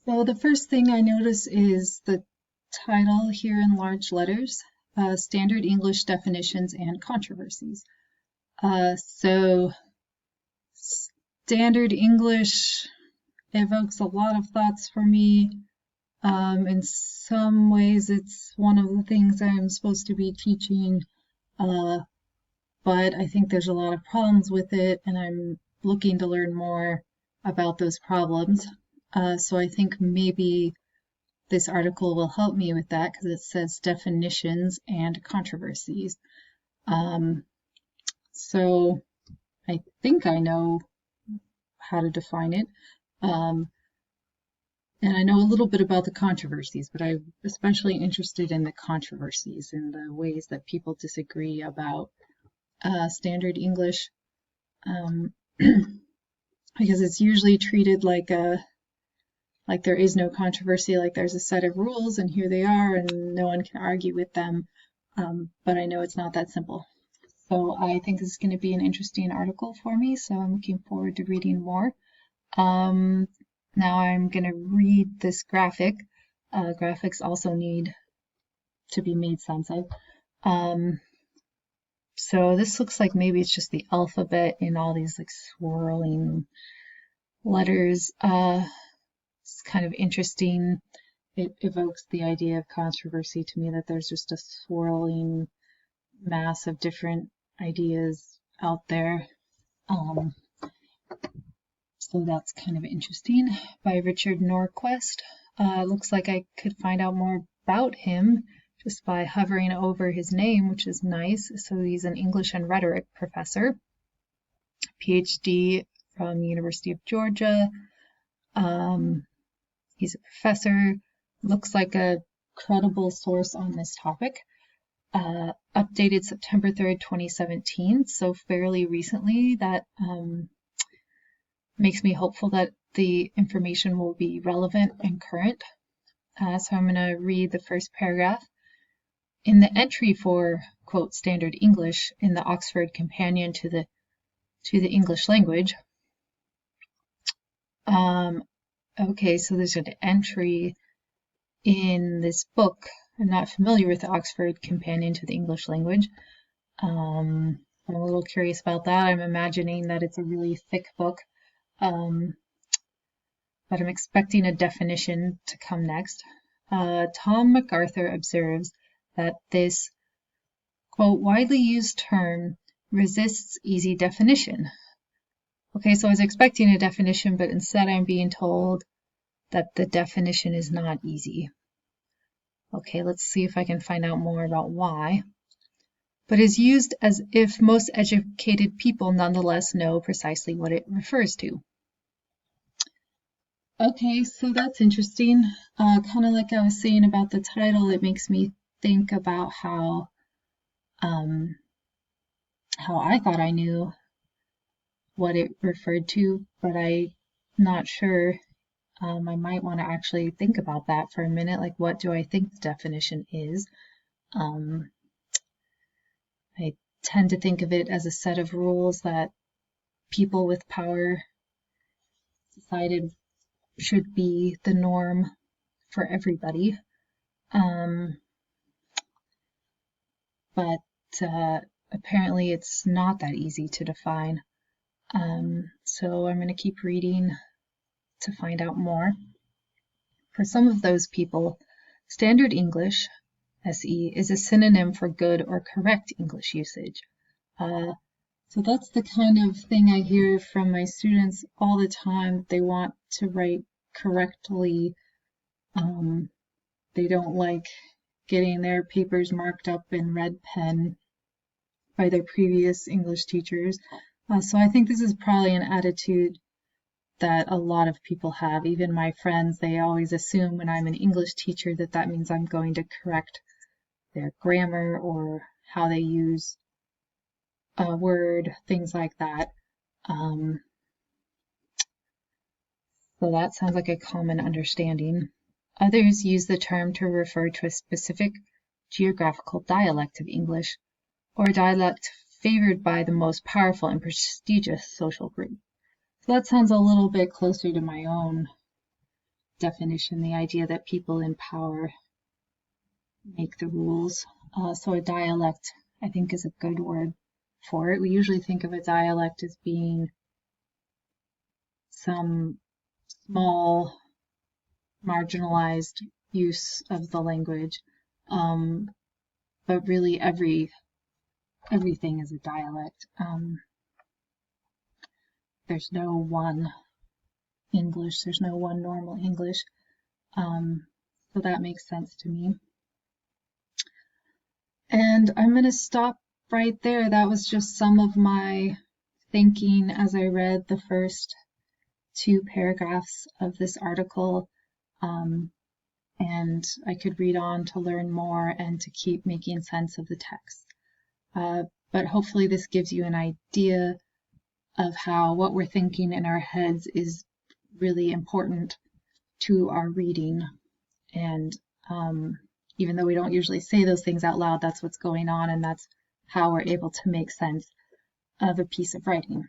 So the first thing I notice is the title here in large letters, Standard English Definitions and Controversies. So Standard English evokes a lot of thoughts for me. In some ways, it's one of the things I'm supposed to be teaching, but I think there's a lot of problems with it, and I'm looking to learn more about those problems. So I think maybe this article will help me with that because it says definitions and controversies. So I think I know how to define it. And I know a little bit about the controversies, but I'm especially interested in the controversies and the ways that people disagree about standard English, because it's usually treated like there is no controversy, like there's a set of rules and here they are and no one can argue with them. But I know it's not that simple. So I think this is going to be an interesting article for me, so I'm looking forward to reading more. Now I'm going to read this graphic. Graphics also need to be made sense of. So this looks like maybe it's just the alphabet in all these like swirling letters. It's kind of interesting. It evokes the idea of controversy to me, that there's just a swirling mass of different ideas out there. So that's kind of interesting. By Richard Norquist. Looks like I could find out more about him just by hovering over his name, which is nice. So he's an English and rhetoric professor, PhD from University of Georgia. He's a professor. Looks like a credible source on this topic. Updated September 3rd, 2017, so fairly recently. That makes me hopeful that the information will be relevant and current. So I'm going to read the first paragraph. In the entry for, quote, standard English in the Oxford Companion to the English language. Okay, so there's an entry in this book. I'm not familiar with the Oxford Companion to the English language. I'm a little curious about that. I'm imagining that it's a really thick book. But I'm expecting a definition to come next. Tom MacArthur observes that this, quote, widely used term resists easy definition. Okay, so I was expecting a definition, but instead I'm being told that the definition is not easy. Okay, let's see if I can find out more about why. But is used as if most educated people nonetheless know precisely what it refers to. Okay, so that's interesting. Kind of like I was saying about the title, it makes me think about how I thought I knew what it referred to, but I'm not sure. I might want to actually think about that for a minute. Like, what do I think the definition is? I tend to think of it as a set of rules that people with power decided should be the norm for everybody. But apparently it's not that easy to define. So I'm going to keep reading to find out more. For some of those people, standard English, SE, is a synonym for good or correct English usage. So that's the kind of thing I hear from my students all the time. They want to write correctly. They don't like getting their papers marked up in red pen by their previous English teachers. So I think this is probably an attitude that a lot of people have. Even my friends, they always assume when I'm an English teacher that means I'm going to correct their grammar or how they use a word, things like that. So that sounds like a common understanding. Others use the term to refer to a specific geographical dialect of English, or a dialect favored by the most powerful and prestigious social group. So that sounds a little bit closer to my own definition, the idea that people in power make the rules. So a dialect, I think, is a good word for it. We usually think of a dialect as being some small, marginalized use of the language, but really everything is a dialect. There's no one English, there's no one normal English, so that makes sense to me. And I'm going to stop right there. That was just some of my thinking as I read the first 2 paragraphs of this article. And I could read on to learn more and to keep making sense of the text. But hopefully this gives you an idea of how what we're thinking in our heads is really important to our reading. And even though we don't usually say those things out loud, that's what's going on, and that's how we're able to make sense of a piece of writing.